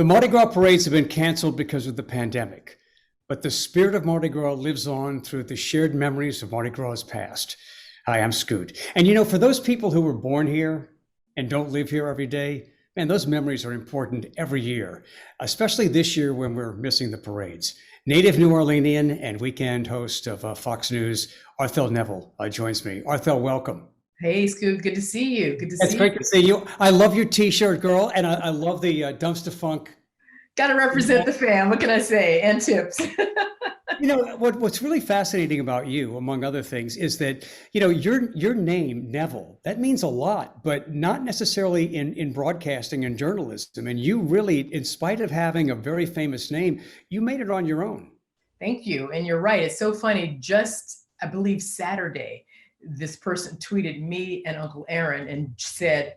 The Mardi Gras parades have been canceled because of the pandemic, but the spirit of Mardi Gras lives on through the shared memories of Mardi Gras past. Hi, I'm Scoot. And for those people who were born here and don't live here every day, man, those memories are important every year, especially this year when we're missing the parades. Native New Orleanian and weekend host of Fox News, Arthel Neville, joins me. Arthel, welcome. Hey, Scoot, good to see you. Good to It's see you. great to see you. I love your T-shirt, girl, and I love the dumpster funk. Got to represent the fam. What can I say? And tips. What's really fascinating about you, among other things, is that your name Neville, that means a lot, but not necessarily in broadcasting and journalism. And you really, in spite of having a very famous name, you made it on your own. Thank you. And you're right. It's so funny. Just, I believe, Saturday, this person tweeted me and Uncle Aaron and said,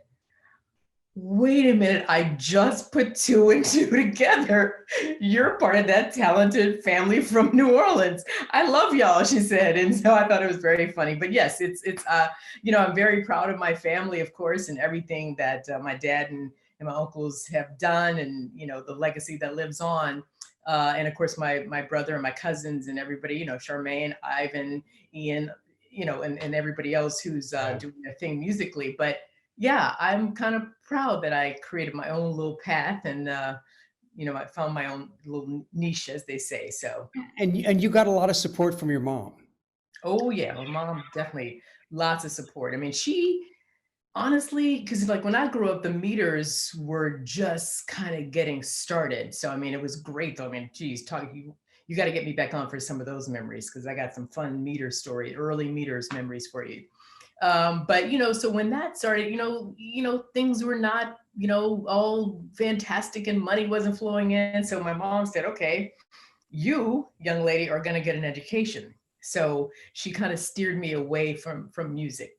wait a minute, I just put two and two together. You're part of that talented family from New Orleans. I love y'all, she said. And so I thought it was very funny. But yes, I'm very proud of my family, of course, and everything that my dad and my uncles have done, and the legacy that lives on. And of course, my brother and my cousins and everybody, Charmaine, Ivan, Ian, and everybody else who's doing their thing musically. But yeah, I'm kind of proud that I created my own little path, and I found my own little niche, as they say. So, and you got a lot of support from your mom. oh yeah, my mom definitely lots of support. I mean, she honestly, because like when I grew up, the meters were just kind of getting started. So I mean, it was great though. I mean, geez, you got to get me back on for some of those memories, because I got some fun meter story, early meters memories for you. But so when that started, things were not, all fantastic and money wasn't flowing in. So my mom said, okay, you, young lady, are going to get an education. So she kind of steered me away from music.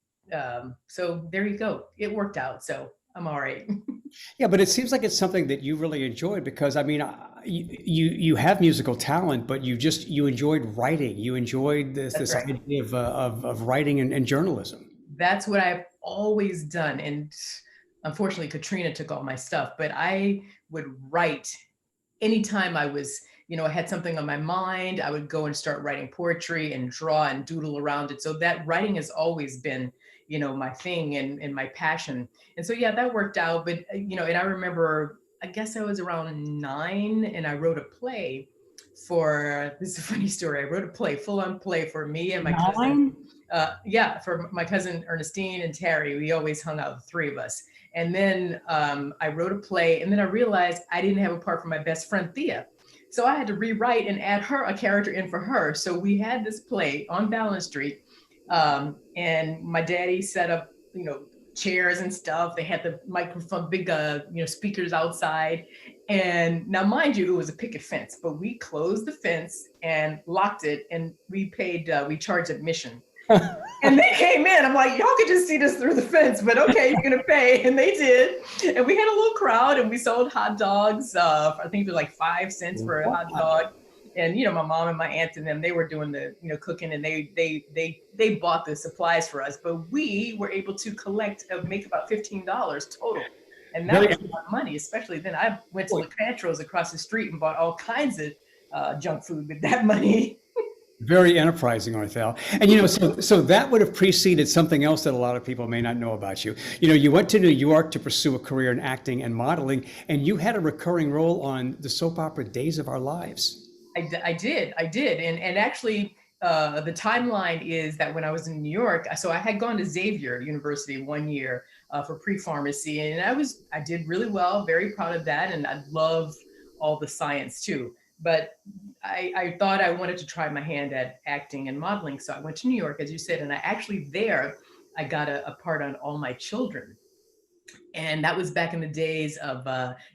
So there you go. It worked out. So I'm all right. Yeah, but it seems like it's something that you really enjoyed, because I mean, you have musical talent, but you enjoyed writing. You enjoyed this Right. idea of writing and journalism. That's what I've always done. And unfortunately, Katrina took all my stuff, but I would write anytime I was, I had something on my mind. I would go and start writing poetry and draw and doodle around it. So that writing has always been, my thing and my passion. And so, yeah, that worked out. But, and I remember, I guess I was around 9 and I wrote a play this is a funny story. I wrote a play, full on play for me and my cousin. Nine? For my cousin Ernestine and Terry. We always hung out, the three of us. And then I wrote a play, and then I realized I didn't have a part for my best friend Thea. So I had to rewrite and add a character in for her. So we had this play on Balance Street, and my daddy set up, chairs and stuff. They had the microphone, big, speakers outside. And now, mind you, it was a picket fence, but we closed the fence and locked it, and we charged admission. And they came in. I'm like, y'all could just see this through the fence, but okay, you're gonna pay. And they did. And we had a little crowd, and we sold hot dogs. I think it was like 5 cents for a hot dog. And my mom and my aunt and them, they were doing the cooking, and they bought the supplies for us. But we were able to make about $15 total. And that was a lot of money, especially then. I went to Lacantros across the street and bought all kinds of junk food with that money. Very enterprising, Arthel. And so that would have preceded something else that a lot of people may not know about you. You went to New York to pursue a career in acting and modeling, and you had a recurring role on the soap opera Days of Our Lives. I did. And actually, the timeline is that when I was in New York, so I had gone to Xavier University 1 year for pre-pharmacy, and I did really well, very proud of that. And I love all the science too. But I thought I wanted to try my hand at acting and modeling. So I went to New York, as you said, and I got a part on All My Children. And that was back in the days of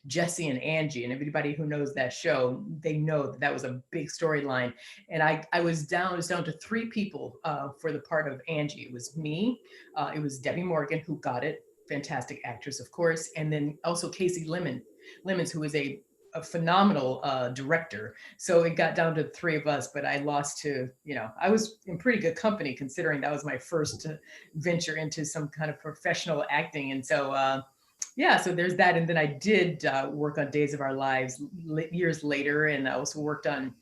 Jesse and Angie, and everybody who knows that show, they know that was a big storyline. And I was down to 3 people for the part of Angie. It was me, it was Debbie Morgan, who got it, fantastic actress, of course, and then also Casey Lemons, who is a phenomenal director. So it got down to 3 of us, but I lost to, I was in pretty good company, considering that was my first venture into some kind of professional acting. And so Yeah, so there's that. And then I did work on Days of Our Lives years later. And I also worked on,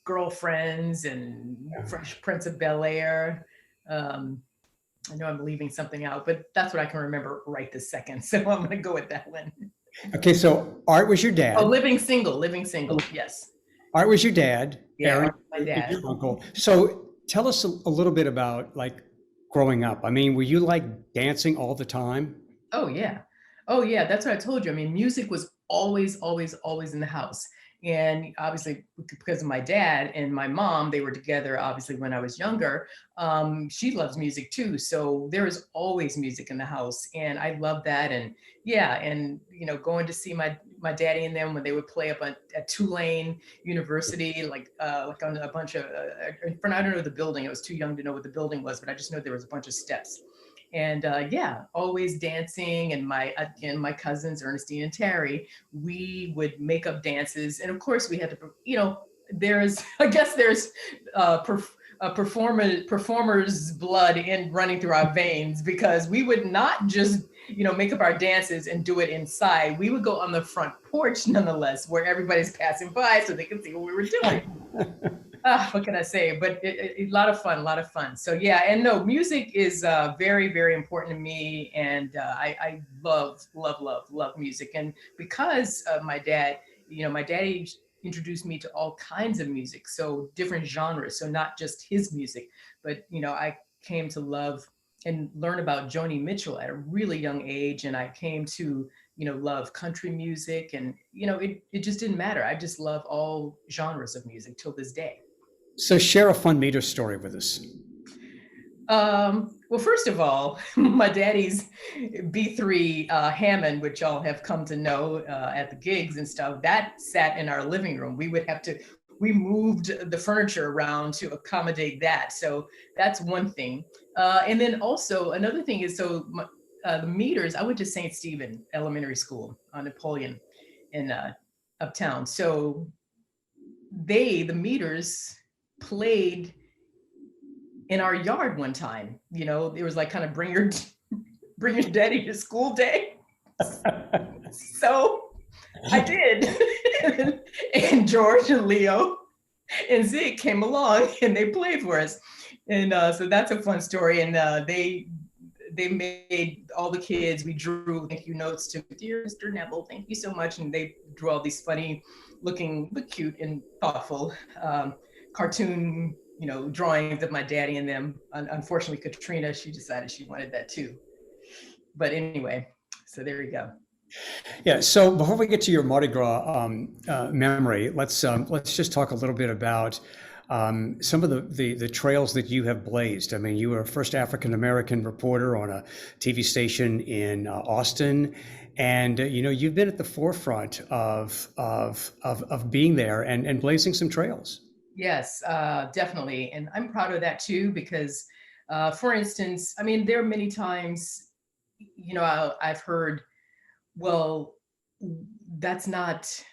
Girlfriends and Fresh Prince of Bel-Air. Um, I know I'm leaving something out, but that's what I can remember right this second. So I'm going to go with that one. Okay, so Art was your Oh, dad. Living Single, Living Single. Yes. Art was your dad. Yeah, Aaron, my dad. your uncle. So tell us a little bit about like growing up. I mean, were you like dancing all the time? Oh yeah. Oh yeah, that's what I told you. I mean, music was always, always, always in the house. And obviously because of my dad and my mom, they were together obviously when I was younger. She loves music too. So there is always music in the house. And I love that. And yeah, and going to see my daddy and them when they would play up at Tulane University, like on a bunch of in front, I don't know the building. I was too young to know what the building was, but I just know there was a bunch of steps. And yeah, always dancing. And my cousins Ernestine and Terry, we would make up dances. And of course we had to, there's I guess there's performer's blood in running through our veins, because we would not just make up our dances and do it inside. We would go on the front porch nonetheless, where everybody's passing by so they can see what we were doing. What can I say? But a lot of fun, a lot of fun. So yeah, and no, music is very, very important to me, and I love, love, love, love music. And because of my dad, my daddy introduced me to all kinds of music, so different genres. So not just his music, but I came to love and learn about Joni Mitchell at a really young age, and I came to love country music, and it just didn't matter. I just love all genres of music till this day. So share a fun meter story with us. Well, first of all, my daddy's B3 Hammond, which y'all have come to know at the gigs and stuff, that sat in our living room. We moved the furniture around to accommodate that. So that's one thing. And then also another thing is, the meters, I went to St. Stephen Elementary School on Napoleon in uptown. So the meters played in our yard one time. It was like kind of bring your daddy to school day. So I did. And George and Leo and Zig came along and they played for us. And so that's a fun story. And they made all the kids, we drew thank you notes to dear Mr. Neville, thank you so much. And they drew all these funny looking, but cute and thoughtful cartoon, drawings of my daddy and them. Unfortunately, Katrina, she decided she wanted that too. But anyway, so there you go. Yeah. So before we get to your Mardi Gras memory, let's just talk a little bit about some of the trails that you have blazed. I mean, you were a first African American reporter on a TV station in Austin, and you've been at the forefront of being there and blazing some trails. Yes, definitely. And I'm proud of that too, because for instance, I mean, there are many times, I've heard, well, that's not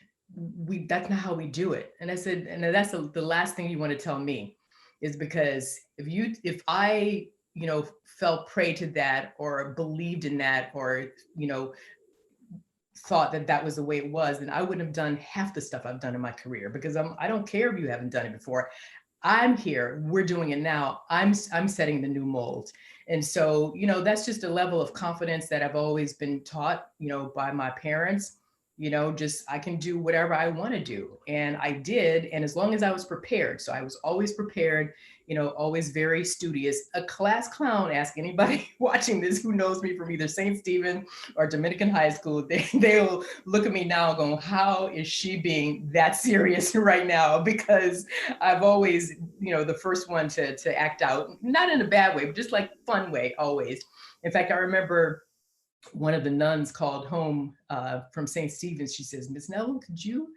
that's not how we do it. And I said, and that's the last thing you want to tell me, is because if I fell prey to that, or believed in that, or thought that that was the way it was, then I wouldn't have done half the stuff I've done in my career, because I don't care if you haven't done it before. I'm here, we're doing it now. I'm setting the new mold. And so, that's just a level of confidence that I've always been taught, by my parents. Just I can do whatever I want to do. And I did. And as long as I was prepared, so I was always prepared, always very studious, a class clown. Ask anybody watching this who knows me from either St. Stephen or Dominican High School. They'll look at me now going, how is she being that serious right now? Because I've always, the first one to act out, not in a bad way, but just like fun way, always. In fact, I remember one of the nuns called home from St. Stephen's. She says, Miss Neville, could you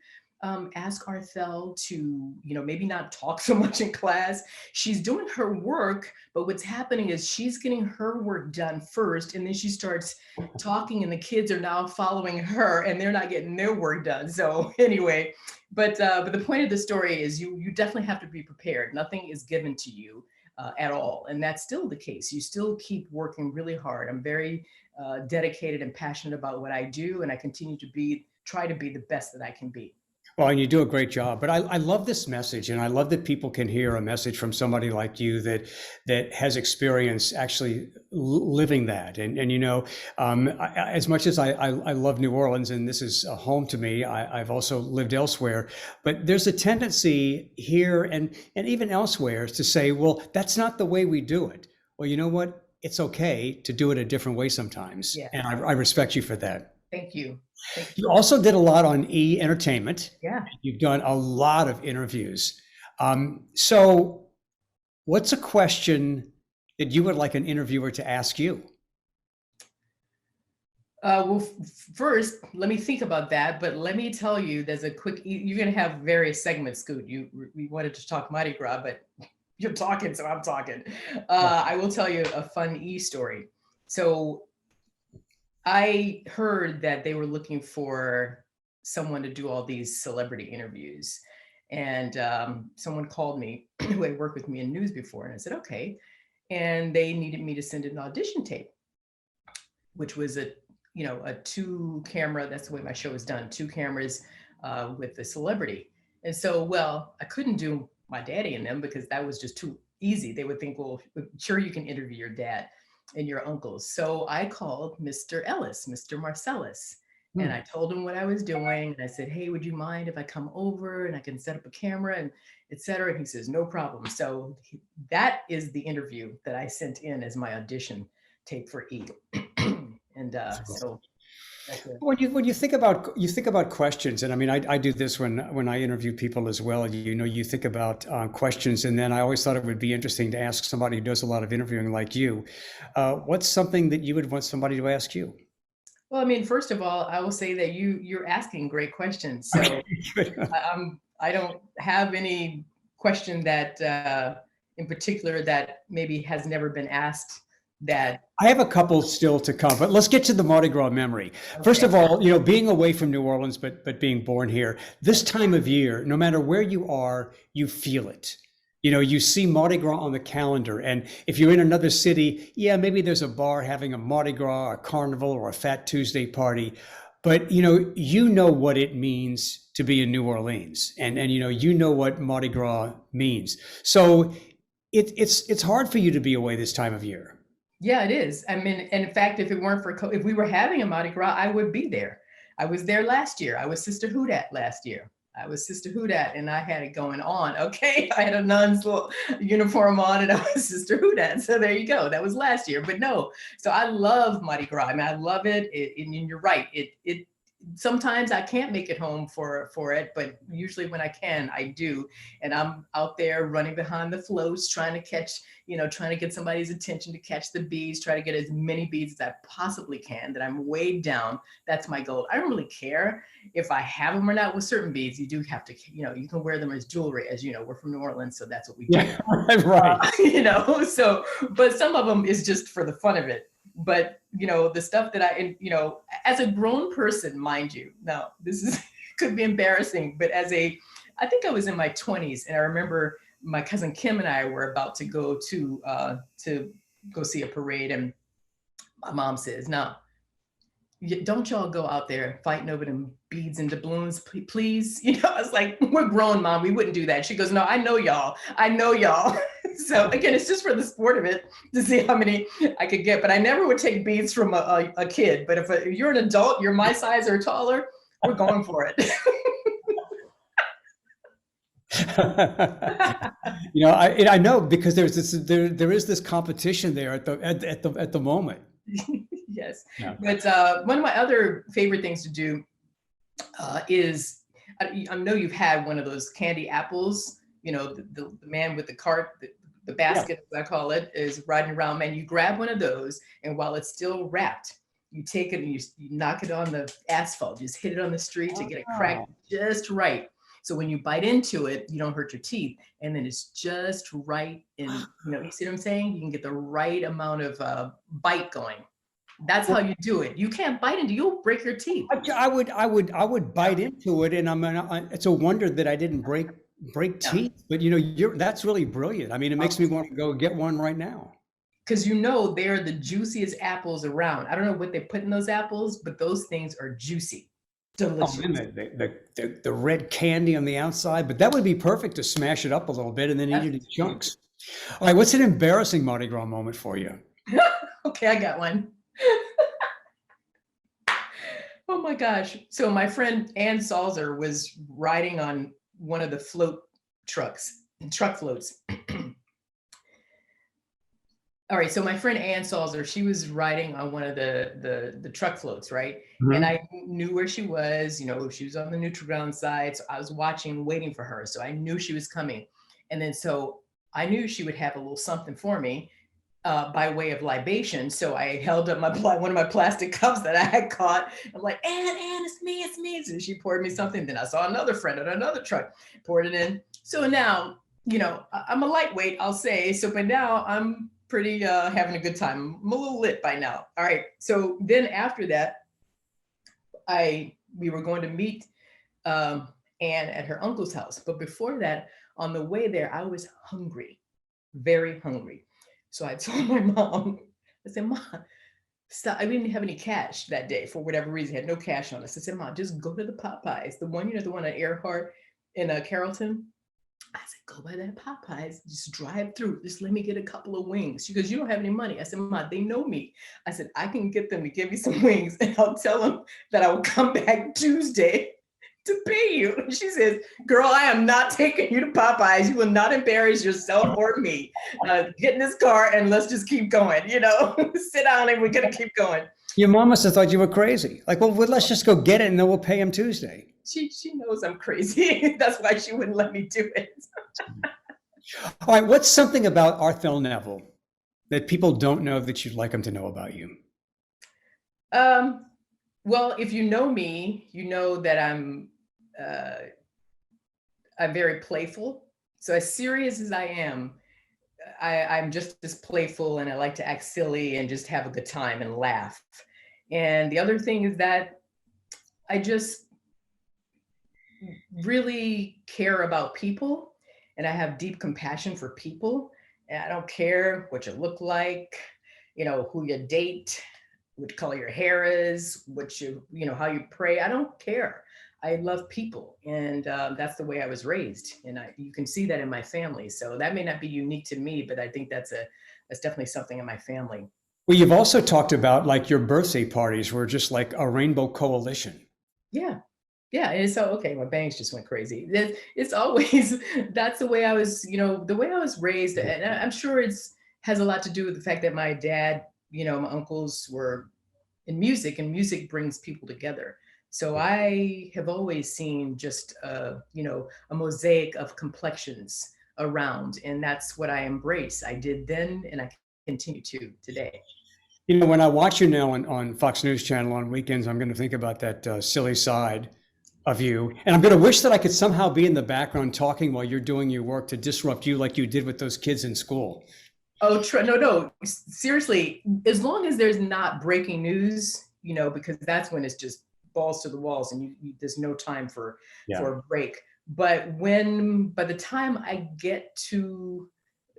ask Arthel to, maybe not talk so much in class? She's doing her work, but what's happening is she's getting her work done first, and then she starts talking, and the kids are now following her, and they're not getting their work done. So anyway, but the point of the story is you definitely have to be prepared. Nothing is given to you. at all. And that's still the case. You still keep working really hard. I'm very dedicated and passionate about what I do, and I continue to try to be the best that I can be. Well, and you do a great job. But I love this message, and I love that people can hear a message from somebody like you that has experience actually living that. And as much as I love New Orleans, and this is a home to me, I've also lived elsewhere. But there's a tendency here and even elsewhere to say, well, that's not the way we do it. Well, you know what? It's okay to do it a different way sometimes. Yeah. And I respect you for that. Thank you. You also did a lot on entertainment. Yeah. You've done a lot of interviews. So what's a question that you would like an interviewer to ask you? Well, first, let me think about that. But let me tell you, you're going to have various segments, Scoot. We wanted to talk Mardi Gras, but you're talking, so I'm talking. I will tell you a fun story. So I heard that they were looking for someone to do all these celebrity interviews. And someone called me who had worked with me in news before. And I said, okay. And they needed me to send an audition tape, which was a 2-camera, that's the way my show is done, 2 cameras with the celebrity. And so, well, I couldn't do my daddy and them because that was just too easy. They would think, well, sure, you can interview your dad and your uncles. So I called Mr. Ellis, Mr. Marcellus, and I told him what I was doing. And I said, hey, would you mind if I come over and I can set up a camera and et cetera? And he says, no problem. So that is the interview that I sent in as my audition tape for E. And so that's it. When you think about questions, and I mean, I do this when I interview people as well. You think about questions, and then I always thought it would be interesting to ask somebody who does a lot of interviewing like you. What's something that you would want somebody to ask you? Well, I mean, first of all, I will say that you're asking great questions. So I don't have any question that in particular that maybe has never been asked. That I have a couple still to come, but let's get to the Mardi Gras memory. Okay. First of all, being away from New Orleans, but being born here, this time of year, no matter where you are, you feel it. You see Mardi Gras on the calendar, and if you're in another city, yeah, maybe there's a bar having a Mardi Gras, a carnival, or a Fat Tuesday party, but you know what it means to be in New Orleans, and what Mardi Gras means. So it's hard for you to be away this time of year. Yeah, it is. I mean, and in fact, if we were having a Mardi Gras, I would be there. I was there last year. I was Sister Houdat last year. I was Sister Houdat, and I had it going on. Okay, I had a nun's little uniform on, and I was Sister Houdat. So there you go. That was last year. But no, so I love Mardi Gras. I mean, I love it. And you're right. It sometimes I can't make it home for it, but usually when I can, I do. And I'm out there running behind the floats, trying to get somebody's attention to catch the beads, try to get as many beads as I possibly can, that I'm weighed down. That's my goal. I don't really care if I have them or not. With certain beads, you do have to, you can wear them as jewelry, as we're from New Orleans, so that's what we do. Yeah, right. So, but some of them is just for the fun of it. But the stuff that as a grown person, mind you, now this could be embarrassing, but I think I was in my 20s, and I remember my cousin Kim and I were about to go to go see a parade, and my mom says, "No, don't y'all go out there fighting over them beads and doubloons, please." I was like, "We're grown, Mom. We wouldn't do that." She goes, "No, I know y'all. So again, it's just for the sport of it, to see how many I could get. But I never would take beads from a kid. But if you're an adult, you're my size or taller, we're going for it. I know, because there is this competition there at the moment. Yes. Yeah. But one of my other favorite things to do is, I know you've had one of those candy apples, the man with the cart, the basket, as I call it, is riding around, man. You grab one of those, and while it's still wrapped, you take it and you knock it on the asphalt, just hit it on the street to get it cracked just right. So when you bite into it, you don't hurt your teeth, and then it's just right. And you see what I'm saying? You can get the right amount of bite going. That's how you do it. You can't bite into it, you'll break your teeth. I would bite into it, and it's a wonder that I didn't break break Yeah. teeth. But that's really brilliant. I mean, it makes me want to go get one right now. Because they're the juiciest apples around. I don't know what they put in those apples, but those things are juicy, Oh, delicious. and the red candy on the outside, but that would be perfect to smash it up a little bit and then eat it in chunks. All right, what's an embarrassing Mardi Gras moment for you? Okay, I got one. Oh my gosh. So my friend Ann Salzer was riding on one of the truck floats. All right, so my friend Ann Salzer, she was riding on one of the truck floats, right? And Mhm. I knew where she was. She was on the neutral ground side, so I was watching, waiting for her. So I knew she was coming, and then so I knew she would have a little something for me by way of libation. So I held up one of my plastic cups that I had caught. I'm like, Ann, it's me. So she poured me something. Then I saw another friend at another truck, poured it in. So now, I'm a lightweight, I'll say. So by now I'm pretty having a good time. I'm a little lit by now. All right. So then after that, we were going to meet Anne at her uncle's house. But before that, on the way there, I was hungry, very hungry. So I told my mom, I said, Mom, stop. I didn't have any cash that day for whatever reason. I had no cash on us. I said, Mom, just go to the Popeyes, the one at Earhart in Carrollton. I said, go by that Popeyes, just drive through. Just let me get a couple of wings. She goes, you don't have any money. I said, Mom, they know me. I said, I can get them to give me some wings and I'll tell them that I will come back Tuesday to pay you. And she says, girl, I am not taking you to Popeyes. You will not embarrass yourself or me. Get in this car and let's just keep going. Sit down and we're going to keep going. Your mom must have thought you were crazy. Like, well, let's just go get it and then we'll pay him Tuesday. She knows I'm crazy. That's why she wouldn't let me do it. All right, what's something about Arthel Neville that people don't know that you'd like them to know about you? Well, if you know me, you know that uh, I'm very playful. So as serious as I am, I'm just as playful, and I like to act silly and just have a good time and laugh. And the other thing is that I just really care about people, and I have deep compassion for people. And I don't care what you look like, who you date, what color your hair is, how you pray. I don't care. I love people, and that's the way I was raised, and you can see that in my family. So that may not be unique to me, but I think that's definitely something in my family. Well, you've also talked about like your birthday parties were just like a rainbow coalition. Yeah, yeah. And so okay, my bangs just went crazy. It's always that's the way I was, the way I was raised, and I'm sure it's has a lot to do with the fact that my dad, my uncles were in music, and music brings people together. So I have always seen just a mosaic of complexions around, and that's what I embrace. I did then, and I continue to today. When I watch you now on Fox News Channel on weekends, I'm going to think about that silly side of you. And I'm going to wish that I could somehow be in the background talking while you're doing your work to disrupt you like you did with those kids in school. Oh, no. Seriously, as long as there's not breaking news, because that's when it's just balls to the walls, and there's no time Yeah. for a break. But by the time I get to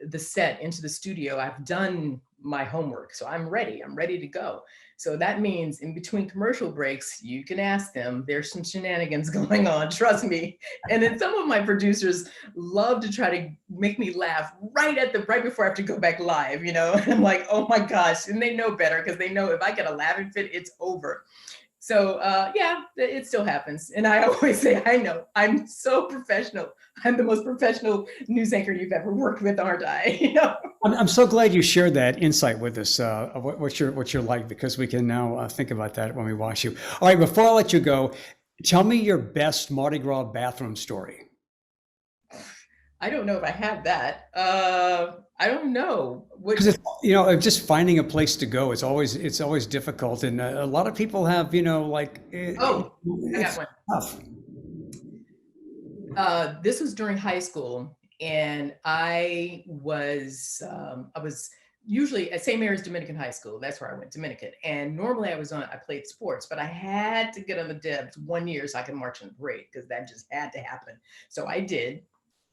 the set, into the studio, I've done my homework, so I'm ready. I'm ready to go. So that means in between commercial breaks, you can ask them. There's some shenanigans going on, trust me. And then some of my producers love to try to make me laugh right before I have to go back live, And I'm like, oh my gosh. And they know better, because they know if I get a laughing fit, it's over. So yeah, it still happens. And I always say, I know, I'm so professional. I'm the most professional news anchor you've ever worked with, aren't I? I'm so glad you shared that insight with us, of what you're like, because we can now think about that when we watch you. All right, before I let you go, tell me your best Mardi Gras bathroom story. I don't know if I have that. I don't know. Because it's, just finding a place to go, it's always difficult, and a lot of people have, like Oh, I got it's one. tough. This was during high school, and I was usually at St. Mary's Dominican High School. That's where I went, Dominican. And normally I played sports, but I had to get on the Debs one year so I could march in the parade, because that just had to happen. So I did.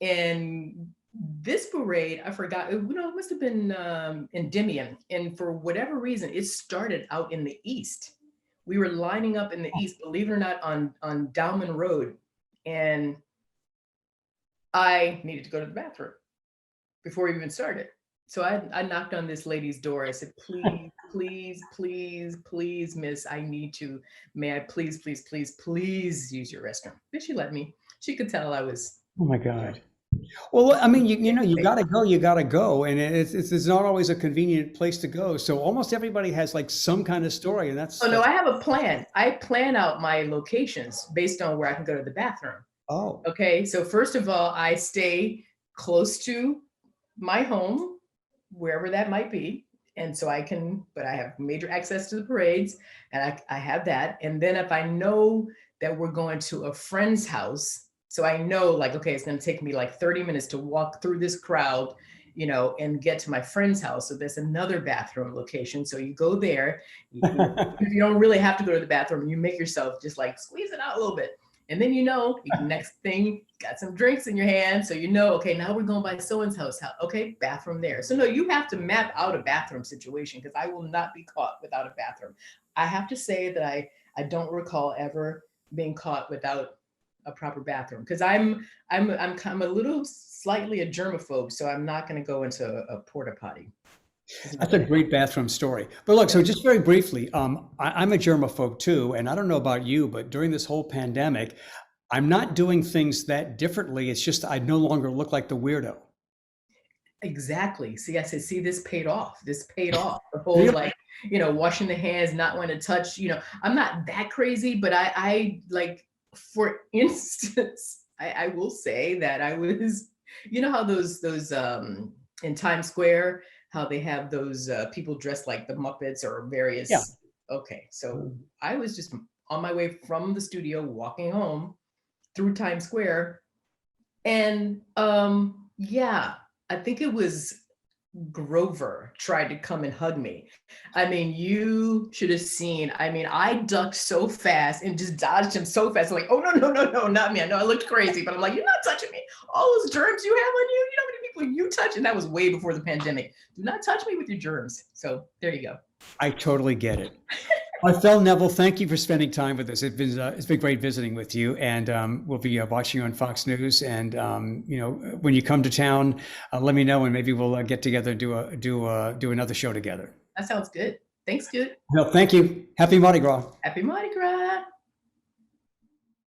And this parade, I forgot, it must have been Endymion. And for whatever reason, it started out in the east. We were lining up in the east, believe it or not, on Dowman Road. And I needed to go to the bathroom before we even started. So I knocked on this lady's door. I said, please, please, please, please, miss, may I please, please, please, please use your restroom? Did she let me? She could tell I was. Oh my God. Well, I mean, you got to go, you got to go. And it's not always a convenient place to go. So almost everybody has like some kind of story. And Oh, no, I have a plan. I plan out my locations based on where I can go to the bathroom. Oh, Okay. So first of all, I stay close to my home, wherever that might be. And so but I have major access to the parades, and I have that. And then if I know that we're going to a friend's house, so I know like, okay, it's going to take me like 30 minutes to walk through this crowd, and get to my friend's house. So there's another bathroom location. So you go there, you don't really have to go to the bathroom. You make yourself just like squeeze it out a little bit. And then, next thing, got some drinks in your hand. So, okay, now we're going by so-and-so's house. Okay, bathroom there. So no, you have to map out a bathroom situation, because I will not be caught without a bathroom. I have to say that I don't recall ever being caught without a proper bathroom, because I'm a little slightly a germaphobe. So I'm not going to go into a porta potty. that's a great bathroom story. But look, so just very briefly, I'm a germaphobe too, and I don't know about you, but during this whole pandemic, I'm not doing things that differently. It's just I no longer look like the weirdo. Exactly. See, I said, see, this paid off. This paid off. The whole Really? like, washing the hands, not wanting to touch. I'm not that crazy, but I like, for instance, I will say that I was, how those in Times Square, how they have those people dressed like the Muppets or various. Yeah. Okay, so I was just on my way from the studio, walking home through Times Square, and yeah, I think it was Grover tried to come and hug me. I mean, you should have seen. I mean, I ducked so fast and just dodged him so fast. I'm like, oh, no, no, no, no, not me. I know I looked crazy, but I'm like, you're not touching me. All those germs you have on you, you know how many people you touch? And that was way before the pandemic. Do not touch me with your germs. So there you go. I totally get it. Arthel Neville, thank you for spending time with us. It's been great visiting with you, and we'll be watching you on Fox News. And when you come to town, let me know, and maybe we'll get together and do another show together. That sounds good. Thanks, dude. No, thank you. Happy Mardi Gras. Happy Mardi Gras.